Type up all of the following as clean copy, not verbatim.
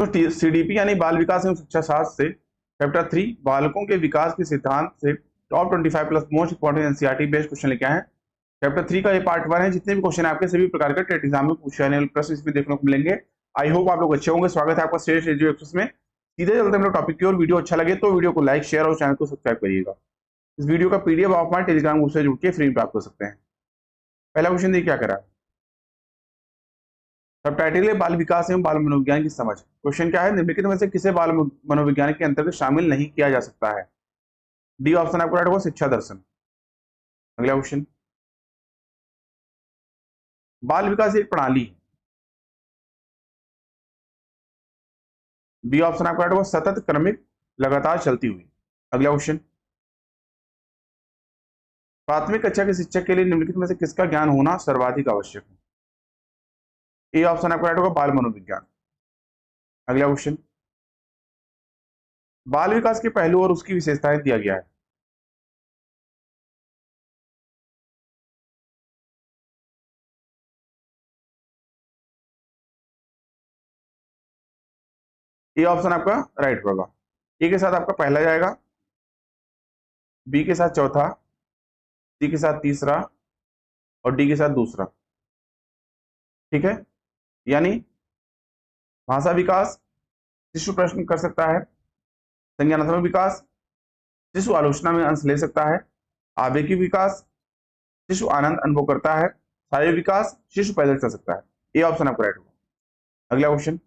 तो सीडीपी यानी बाल विकास एवं शिक्षा शास्त्र से चैप्टर 3 बालकों के विकास के सिद्धांत से top 25 plus most important NCERT based question लेके आए हैं। चैप्टर 3 का ये पार्ट 1 है। जितने भी क्वेश्चन आपके सभी प्रकार के टेट एग्जाम में पूछे जाने वाले प्रश्न इसमें देखने को मिलेंगे। आई होप आप लोग अच्छे होंगे। स्वागत है आपका श्रेष्ठ एजुकेशन एक्सप्रेस में। सीधे चलते हैं टॉपिक की ओर। वीडियो अच्छा लगे तो वीडियो को लाइक, शेयर और चैनल को सब्सक्राइब करिएगा। इस वीडियो का पीडीएफ आप हमारे टेलीग्राम ग्रुप से जुड़ के फ्री में प्राप्त कर सकते हैं। पहला क्वेश्चन देखिए क्या करा है। सब टाइटल है बाल विकास एवं बाल मनोविज्ञान की समझ। क्वेश्चन क्या है, निम्नलिखित में से किसे बाल मनोविज्ञान के अंतर्गत शामिल नहीं किया जा सकता है। डी ऑप्शन आपको राइट होगा, शिक्षा दर्शन। अगला क्वेश्चन, बाल विकास एक प्रणाली है। बी ऑप्शन आपको राइट होगा, सतत, क्रमिक, लगातार चलती हुई। अगला क्वेश्चन, प्राथमिक कक्षा के शिक्षक के लिए निम्नलिखित में से किसका ज्ञान होना सर्वाधिक आवश्यक है। ए ऑप्शन आपको राइट होगा, बाल मनोविज्ञान। अगला क्वेश्चन, बाल विकास के पहलू और उसकी विशेषताएं दिया गया है। ए ऑप्शन आपका राइट होगा। ए के साथ आपका पहला जाएगा, बी के साथ चौथा, सी के साथ तीसरा और डी के साथ दूसरा। ठीक है, यानी भाषा विकास शिशु प्रश्न कर सकता है, संज्ञानात्मक विकास शिशु आलोचना में अंश ले सकता है, आवेगी विकास शिशु आनंद अनुभव करता है, शारीरिक विकास शिशु पैदल चल सकता है। ये ऑप्शन आपको राइट होगा। अगला क्वेश्चन,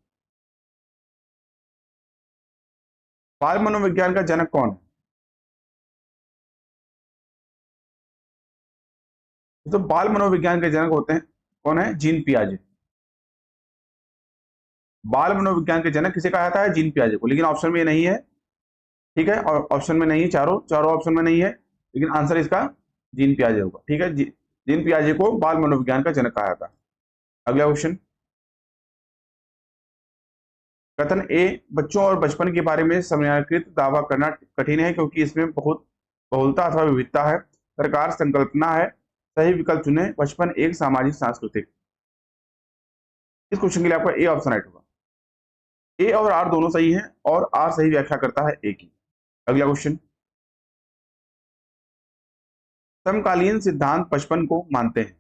बाल मनोविज्ञान का जनक कौन है। तो बाल मनोविज्ञान के जनक होते हैं कौन है, जीन पियाजे। बाल मनोविज्ञान के जनक किसे कहा जाता है, जीन पियाजे को। लेकिन ऑप्शन में ये नहीं है, ठीक है, और ऑप्शन में नहीं है, चारों ऑप्शन में नहीं है, लेकिन आंसर इसका जीन पियाजे होगा। ठीक है, जीन पियाजे को बाल मनोविज्ञान का जनक कहा जाता है। अगला क्वेश्चन, कथन ए, बच्चों और बचपन के बारे में समयाकृत दावा करना कठिन है क्योंकि इसमें बहुत बहुलता अथवा विविधता है। सरकार संकल्पना है, सही विकल्प चुने, बचपन एक सामाजिक सांस्कृतिक। इस क्वेश्चन के लिए आपका ए ऑप्शन राइट होगा। ए और आर दोनों सही हैं और आर सही व्याख्या करता है ए की। अगला क्वेश्चन, समकालीन सिद्धांत बचपन को मानते हैं।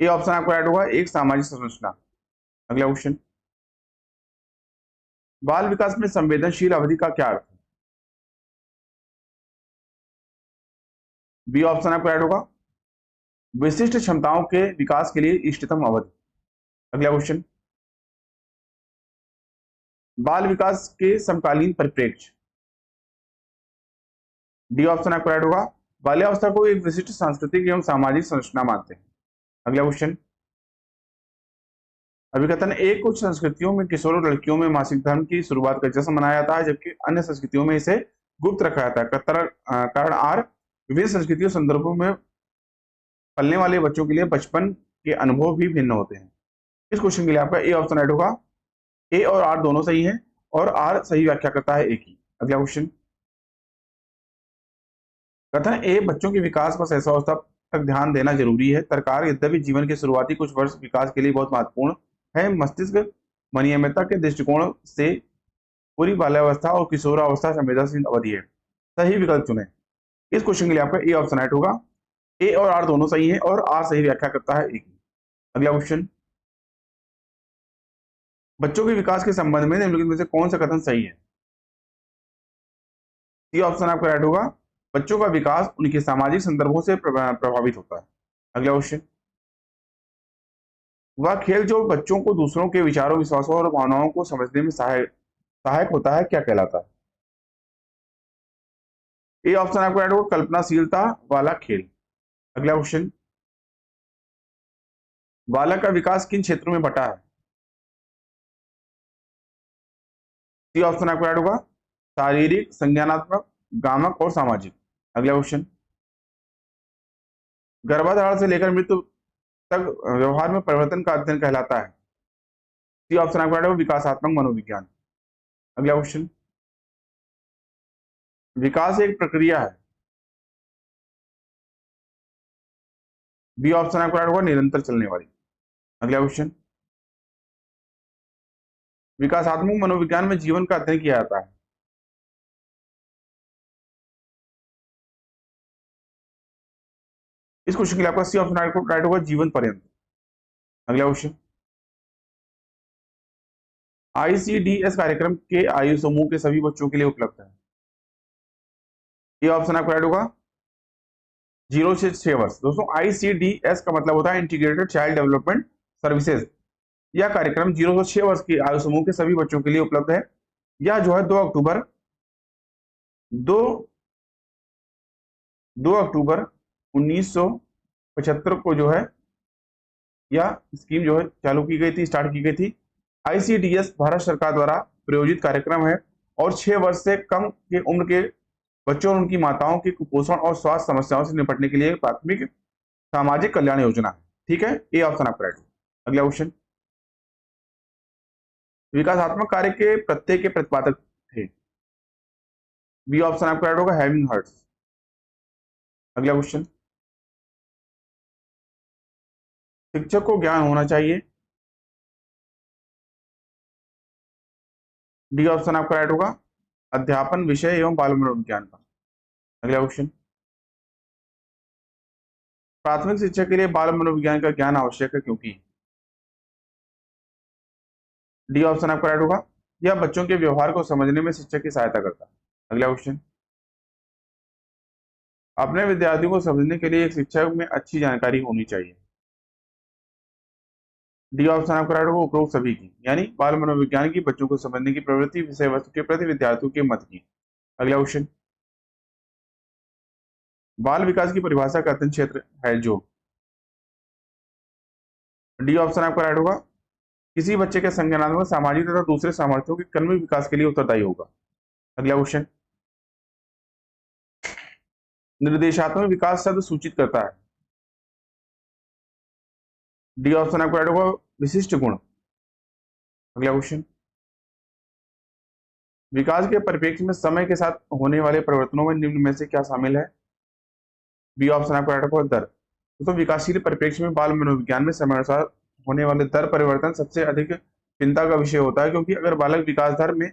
ए ऑप्शन आपको राइट होगा, एक सामाजिक संरचना। अगला क्वेश्चन, बाल विकास में संवेदनशील अवधि का क्या अर्थ है। बी ऑप्शन आपको राइट होगा, विशिष्ट क्षमताओं के विकास के लिए इष्टतम अवधि। अगला क्वेश्चन, बाल विकास के समकालीन परिप्रेक्ष्य। डी ऑप्शन आपको राइट होगा, बाल्यावस्था को एक विशिष्ट सांस्कृतिक एवं सामाजिक संरचना मानते हैं। अगला क्वेश्चन, अभिकथन एक, कुछ संस्कृतियों में किशोर और लड़कियों में मासिक धर्म की शुरुआत का जश्न मनाया जाता है जबकि अन्य संस्कृतियों में इसे गुप्त रखा जाता है। कारण आर, विभिन्न संस्कृतियों संदर्भों में पलने वाले बच्चों के लिए बचपन के अनुभव भी भिन्न होते हैं। इस क्वेश्चन के लिए आपका ए ऑप्शन राइट होगा। ए और आर दोनों सही हैं और आर सही व्याख्या करता है ए की। अगला क्वेश्चन, कथन ए, बच्चों के विकास पर शैशवावस्था तक ध्यान देना जरूरी है। सरकार यद्यपि जीवन के शुरुआती कुछ वर्ष विकास के लिए बहुत महत्वपूर्ण है, मस्तिष्क मनियमितता के दृष्टिकोण से पूरी बाल्यावस्था और किशोरावस्था संवेदनशील अवधि है। सही विकल्प चुने। इस क्वेश्चन के लिए आपका ए ऑप्शन राइट होगा। ए और आर दोनों सही है और आर सही व्याख्या करता है ए की। अगला क्वेश्चन, बच्चों के विकास के संबंध में निम्नलिखित में से कौन सा कथन सही है। सी ऑप्शन आपका राइट होगा, बच्चों का विकास उनके सामाजिक संदर्भों से प्रभावित होता है। अगला क्वेश्चन, वह खेल जो बच्चों को दूसरों के विचारों, विश्वासों और भावनाओं को समझने में सहायक होता है क्या कहलाता है। ए ऑप्शन आपको राइट होगा, कल्पनाशीलता वाला खेल। अगला क्वेश्चन, बालक का विकास किन क्षेत्रों में बटा है। सी ऑप्शन आपको राइट होगा, शारीरिक, संज्ञानात्मक, गामक और सामाजिक। अगला क्वेश्चन, गर्भाधारण से लेकर मृत्यु तक व्यवहार में परिवर्तन का अध्ययन कहलाता है। सी ऑप्शन आपको राइट होगा, विकासात्मक मनोविज्ञान। अगला क्वेश्चन, विकास एक प्रक्रिया है। बी ऑप्शन आपको राइट होगा, निरंतर चलने वाली। अगला क्वेश्चन, विकासात्मक मनोविज्ञान में जीवन का अध्ययन किया जाता है। इस क्वेश्चन के लिए आपका सी ऑप्शन राइट होगा, जीवन पर्यंत। अगला क्वेश्चन, आईसीडीएस कार्यक्रम के आयु समूह के सभी बच्चों के लिए उपलब्ध है। ये ऑप्शन आपका राइट होगा 0 से 6 वर्ष। दोस्तों आईसीडीएस का मतलब होता है इंटीग्रेटेड चाइल्ड डेवलपमेंट सर्विसेज। यह कार्यक्रम 0 से 6 वर्ष के आयु समूह के सभी बच्चों के लिए उपलब्ध है। यह जो है 2 अक्टूबर 1975 को जो है यह स्कीम जो है चालू की गई थी, स्टार्ट की गई थी। आईसीडीएस भारत सरकार द्वारा प्रायोजित कार्यक्रम है और 6 वर्ष से कम के उम्र के बच्चों और उनकी माताओं की कुपोषण और स्वास्थ्य समस्याओं से निपटने के लिए प्राथमिक सामाजिक कल्याण योजना है। ठीक है, ये ऑप्शन आपका राइट। अगला क्वेश्चन, विकासात्मक कार्य के प्रत्यय के प्रतिपादक थे। बी ऑप्शन आपका राइट होगा, हैविंग हर्ट्स। अगला क्वेश्चन, शिक्षक को ज्ञान होना चाहिए। डी ऑप्शन आपका राइट होगा, अध्यापन विषय एवं बाल मनोविज्ञान का। अगला क्वेश्चन, प्राथमिक शिक्षा के लिए बाल मनोविज्ञान का ज्ञान आवश्यक है क्योंकि। डी ऑप्शन आपका राइट होगा, यह बच्चों के व्यवहार को समझने में शिक्षक की सहायता करता है। अगला क्वेश्चन, अपने विद्यार्थियों को समझने के लिए एक शिक्षक में अच्छी जानकारी होनी चाहिए। डी ऑप्शन आपका राइट होगा, उपरोक्त सभी की, यानी बाल मनोविज्ञान की बच्चों को समझने की प्रवृत्ति विषय वस्तु के प्रति विद्यार्थियों के मत की। अगला क्वेश्चन, बाल विकास की परिभाषा का अध्ययन क्षेत्र है जो। डी ऑप्शन आपका राइट होगा, किसी बच्चे के संज्ञानात्मक, सामाजिक तथा दूसरे सामर्थ्यों के क्रमिक विकास के लिए उत्तरदायी होगा। अगला क्वेश्चन, निर्देशात्मक विकास शब्द सूचित करता है। डी ऑप्शन आपका राइट होगा, विशिष्ट गुण। अगला क्वेश्चन, विकास के परिप्रेक्ष्य में समय के साथ होने वाले परिवर्तनों में निम्न में से क्या शामिल है। बी ऑप्शन आपका राइट होगा, दर। दोस्तों विकासशील परिप्रेक्ष्य में बाल मनोविज्ञान में समयानुसार होने वाले दर परिवर्तन सबसे अधिक चिंता का विषय होता है, क्योंकि अगर बालक विकास दर में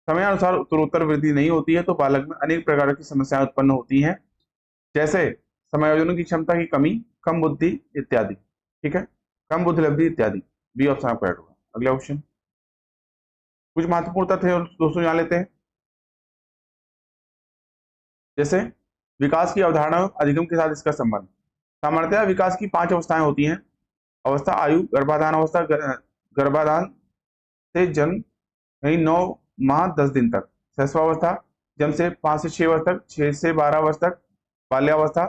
समयानुसार उत्तरोत्तर वृद्धि नहीं होती है तो बालक में अनेक प्रकार की समस्याएं उत्पन्न होती हैं, जैसे समायोजन की क्षमता की कमी, कम बुद्धि इत्यादि। ठीक है, कम बुद्धि लब्धि इत्यादि। बी ऑप्शन आपका राइट होगा। अगला क्वेश्चन, कुछ महत्वपूर्ण तथ्य दोस्तों यहाँ लेते हैं, जैसे विकास की अवधारणा अधिगम के साथ इसका संबंध। सामान्यतः विकास की 5 अवस्थाएं होती हैं। अवस्था आयु, गर्भाधान अवस्था, गर्भाधान से जन्म 9 माह 10 दिन तक, शैशवावस्था जन्म से 5 से 6 वर्ष तक, 6 से 12 वर्ष तक बाल्यावस्था,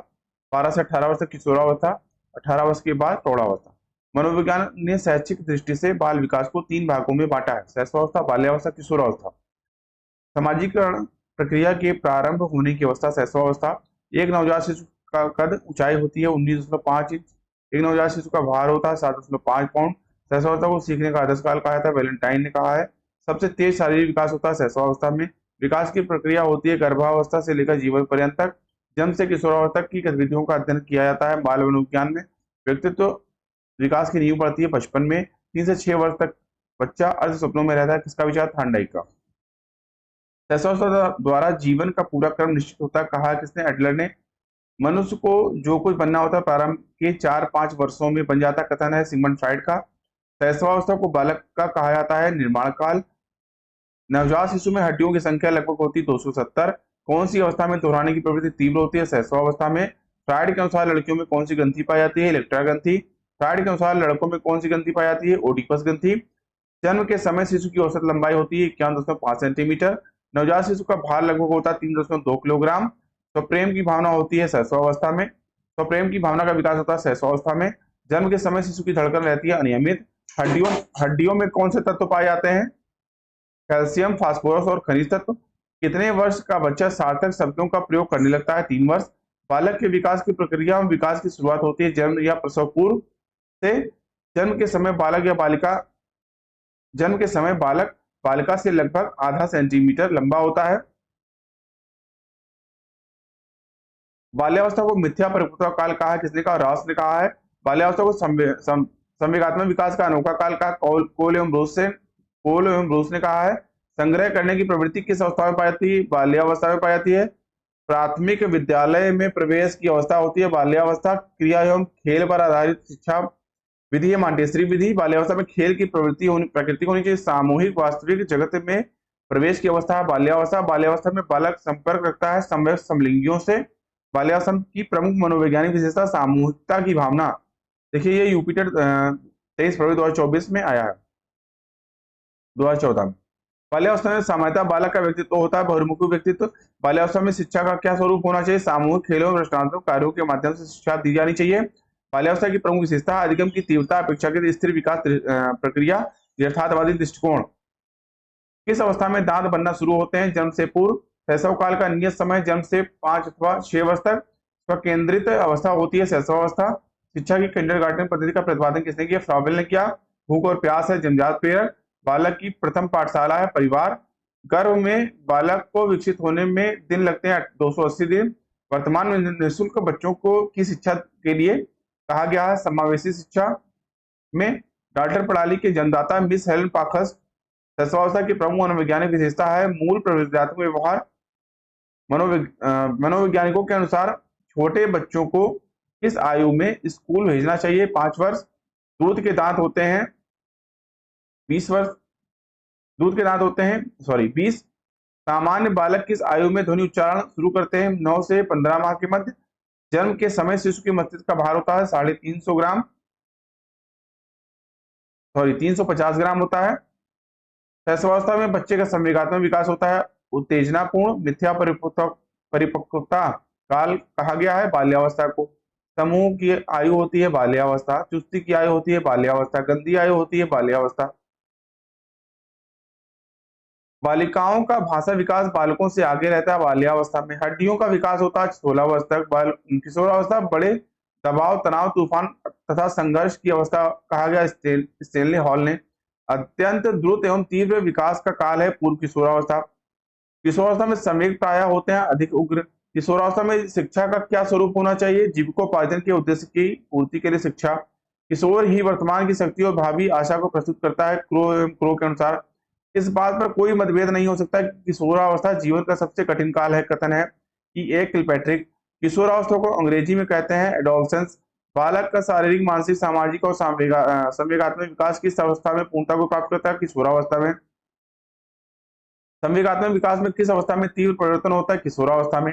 12 से 18 वर्ष तक किशोरावस्था, 18 वर्ष के बाद प्रौढ़ावस्था। मनोविज्ञान ने शैक्षिक दृष्टि से बाल विकास को 3 भागों में बांटा है, शैशवावस्था, बाल्यावस्था, किशोरावस्था। सामाजिकरण प्रक्रिया के प्रारंभ होने की अवस्था शैशवावस्था। एक नवजात शिशु का कद ऊंचाई होती है 19.5 इंच। एक नवजात शिशु का भार होता है 7.5 पाउंड। शैशवावस्था को सीखने का आदर्श काल कहा जाता है, वैलेंटाइन ने कहा है। सबसे तेज शारीरिक विकास होता है शैशवावस्था में। विकास की प्रक्रिया होती है गर्भावस्था से लेकर जीवन पर्यंत तक। जन्म से किशोरावस्था की गतिविधियों का अध्ययन किया जाता है बाल मनोविज्ञान में। व्यक्तित्व विकास की नींव पड़ती है बचपन में। 3 से 6 वर्ष तक बच्चा अर्ध स्वप्नों में रहता है। किसका विचार? थॉर्नडाइक का। शैशवावस्था द्वारा जीवन का पूरा क्रम निश्चित होता है, कहा किसने? एडलर ने। मनुष्य को जो कुछ बनना होता है प्रारंभ के 4-5 वर्षों में बन जाता, कथन है सिगमंड फ्राइड का। शैशवावस्था को बालक का कहा जाता है निर्माण काल। नवजात शिशु में हड्डियों की संख्या लगभग होती है 270। कौन सी अवस्था में दोहराने की प्रवृत्ति तीव्र होती है? शैशवावस्था में। फ्राइड के अनुसार लड़कियों में कौन सी ग्रंथि पाई जाती है? इलेक्ट्रा ग्रंथि। फ्राइड के अनुसार लड़कों में कौन सी ग्रंथि पाई जाती है? ओडिपस ग्रंथि। जन्म के समय शिशु की औसत लंबाई होती है 51.5 सेंटीमीटर। नवजात शिशु का भार लगभग होता है 3.2 किलोग्राम। तो प्रेम की भावना होती है शैशवावस्था में। तो प्रेम की भावना का विकास होता है शैशवावस्था में। जन्म के समय शिशु की धड़कन रहती है अनियमित। हड्डियों में कौन से तत्व पाए जाते हैं? कैल्शियम, फास्फोरस और खनिज तत्व। कितने वर्ष का बच्चा सार्थक शब्दों का प्रयोग करने लगता है? 3 वर्ष। बालक के विकास की प्रक्रिया में विकास की शुरुआत होती है जन्म या प्रसव पूर्व से। जन्म के समय बालक बालिका से लगभग आधा सेंटीमीटर लंबा होता है। बाल्यावस्था को मिथ्या परिपक्वता काल कहा, किसने कहा? रॉस ने कहा है। बाल्यावस्था को संवेगात्मक विकास का अनोखा काल कहा, कोल एवं पोल एवं ब्रूस ने कहा है, संग्रह करने की प्रवृत्ति किस अवस्था में पाई जाती है? बाल्यावस्था में पाई जाती है। प्राथमिक विद्यालय में प्रवेश की अवस्था होती है बाल्यावस्था। क्रिया एवं खेल पर आधारित शिक्षा विधि है मांटेसरी विधि। बाल्यावस्था में खेल की प्रवृत्ति होनी प्रकृति होनी चाहिए। सामूहिक वास्तविक जगत में प्रवेश की अवस्था है बाल्यावस्था। बाल्यावस्था में बालक संपर्क रखता है समवयस्क समलिंगियों से। बाल्यावस्था की प्रमुख मनोवैज्ञानिक विशेषता सामूहिकता की भावना। देखिए ये यूपिटर 23 फरवरी 2024 में आया है, 2014 में। बाल्यावस्था में सामान्यतः बालक का व्यक्तित्व होता है बहिर्मुखी व्यक्तित्व। बाल्यावस्था में शिक्षा का क्या स्वरूप होना चाहिए? सामूहिक खेलों और दृष्टांतों कार्यों के माध्यम से शिक्षा दी जानी चाहिए। बाल्यावस्था की प्रमुख विशेषता अधिगम की तीव्रता, अपेक्षाकृत स्थिर विकास प्रक्रिया, यथार्थवादी दृष्टिकोण। किस अवस्था में दांत बनना शुरू होते हैं? जन्म से पूर्व। शैशव काल का नियत समय जन्म से 5 अथवा 6 वर्ष तक। स्वकेंद्रित अवस्था होती है शैशवावस्था। शिक्षा की किंडरगार्टन पद्धति का प्रतिपादन किसने किया? फ्रॉबेल ने किया। भूख और प्यास है जन्मजात प्रेरक। बालक की प्रथम पाठशाला है परिवार। गर्भ में बालक को विकसित होने में दिन लगते हैं 280 दिन। वर्तमान में निःशुल्क बच्चों को की शिक्षा के लिए कहा गया है समावेशी शिक्षा में। डाल्टन प्रणाली के जन्मदाता मिस हेलन पाखस। शैशवावस्था की प्रमुख मनोवैज्ञानिक विशेषता है मूल प्रवृत्तियात्मक व्यवहार। मनोवैज्ञानिकों के अनुसार छोटे बच्चों को किस आयु में स्कूल भेजना चाहिए? 5 वर्ष। दूध के दांत होते हैं 20 वर्ष। दूध के दांत होते हैं 20। सामान्य बालक किस आयु में ध्वनि उच्चारण शुरू करते हैं? 9 से 15 माह के मध्य। जन्म के समय शिशु के मस्तिष्क का भार होता है 350 ग्राम 350 ग्राम होता है। शैशवावस्था में बच्चे का संवेगात्मक विकास होता है उत्तेजनापूर्ण। मिथ्या परिपक्वता काल कहा गया है बाल्यावस्था को। समूह की आयु होती है बाल्यावस्था। चुस्ती की आयु होती है बाल्यावस्था। गंदी आयु होती है बाल्यावस्था। बालिकाओं का भाषा विकास बालकों से आगे रहता है बाल्यावस्था में। हड्डियों का विकास होता है 16 वर्ष तक। किशोरावस्था बड़े दबाव, तनाव, तूफान तथा संघर्ष की अवस्था कहा गया स्टेनली हॉल ने। अत्यंत द्रुत एवं तीव्र विकास का काल है पूर्व किशोरावस्था। किशोरावस्था में संवेग प्राय होते हैं अधिक उग्र। किशोरावस्था में शिक्षा का क्या स्वरूप होना चाहिए? जीविकोपार्जन के उद्देश्य की पूर्ति के लिए शिक्षा। किशोर ही वर्तमान की शक्ति और भावी आशा को प्रस्तुत करता है क्रो के अनुसार। इस बात पर कोई मतभेद नहीं हो सकता कि किशोरावस्था जीवन का सबसे कठिन काल है। कथन है कि एक किलपैट्रिक। किशोरावस्था को अंग्रेजी में कहते हैं एडोलसेंस। बालक का शारीरिक, मानसिक, सामाजिक और संवेगात्मक विकास किस अवस्था में पूर्णता को प्राप्त करता है? किशोरावस्था में। संवेगात्मक विकास में किस अवस्था में तीव्र परिवर्तन होता है? किशोरावस्था में।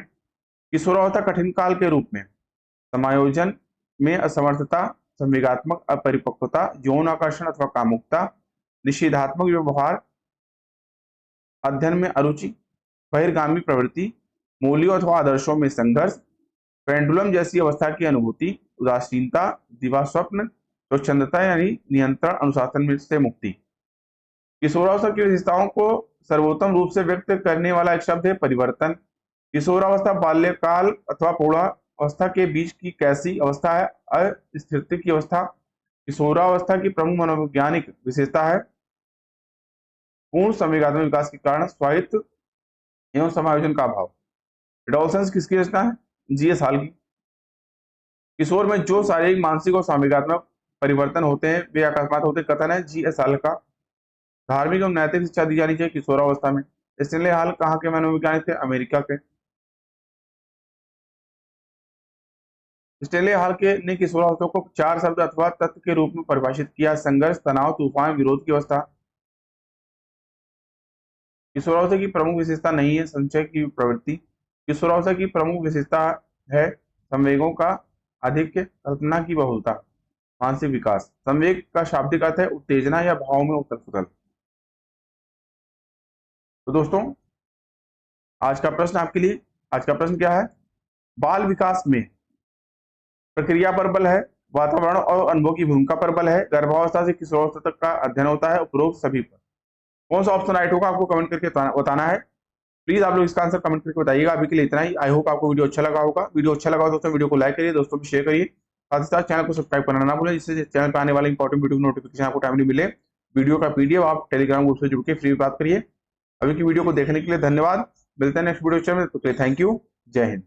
किशोरावस्था कठिन काल के रूप में समायोजन में असमर्थता, संवेगात्मक अपरिपक्वता, यौन आकर्षण अथवा कामुकता, निषेधात्मक व्यवहार, अध्ययन में अरुचि, बहिर्गामी प्रवृत्ति, मूल्यों अथवा आदर्शों में संघर्ष, पेंडुलम जैसी अवस्था की अनुभूति, उदासीनता, दिवास्वप्न, स्वच्छंदता यानी नियंत्रण, अनुशासन में से मुक्ति। किशोरावस्था की विशेषताओं को सर्वोत्तम रूप से व्यक्त करने वाला एक शब्द है परिवर्तन। किशोरावस्था बाल्यकाल अथवा प्रौढ़ावस्था के बीच की कैसी अवस्था है? अस्थिरता की अवस्था। किशोरावस्था की प्रमुख मनोवैज्ञानिक विशेषता है पूर्ण संवेगात्मक विकास के कारण स्वायत्त एवं समायोजन का अभाव। एडोलसेंस किसकी रचना है? जीएस हॉल की। किशोर में जो शारीरिक, मानसिक और संवेगात्मक परिवर्तन होते हैं वे अकस्मात होते। कथन है जीएस हॉल का। धार्मिक एवं नैतिक शिक्षा दी जानी चाहिए किशोरावस्था में। स्टेनली हॉल कहाँ के मनोवैज्ञानिक थे? अमेरिका के। स्टेनली हॉल के ने किशोरावस्था को 4 शब्द अथवा तत्व के रूप में परिभाषित किया। संघर्ष, तनाव, तूफान, विरोध की अवस्था। किशोरावस्था की प्रमुख विशेषता नहीं है संचय की प्रवृत्ति। किशोरावस्था की प्रमुख विशेषता है संवेगों का आधिक्य, कल्पना की बहुलता, मानसिक विकास। संवेग का शाब्दिक अर्थ है उत्तेजना या भाव में उथल पुथल। तो दोस्तों आज का प्रश्न आपके लिए, आज का प्रश्न क्या है? बाल विकास में प्रक्रिया पर बल है, वातावरण और अनुभव की भूमिका पर बल है, गर्भावस्था से किशोरावस्था तक का अध्ययन होता है, उपरोक्त सभी पर कौन सा ऑप्शन राइट होगा आपको कमेंट करके बताना है। प्लीज आप लोग इसका आंसर कमेंट करके बताइएगा। अभी के लिए इतना ही। आई होप आपको वीडियो अच्छा लगा होगा। वीडियो अच्छा लगा हो दोस्तों वीडियो को लाइक करिए, दोस्तों को शेयर करिए, साथ ही साथ चैनल को सब्सक्राइब करना ना भूलें जिससे चैनल पर आने वाले इंपॉर्टेंट वीडियो की नोटिफिकेशन आपको टाइमली मिले। वीडियो का पीडीएफ आप टेलीग्राम ग्रुप से जुड़ के फ्री प्राप्त करिए। अभी की वीडियो को देखने के लिए धन्यवाद। मिलते हैं नेक्स्ट वीडियो में, तो थैंक यू। जय हिंद।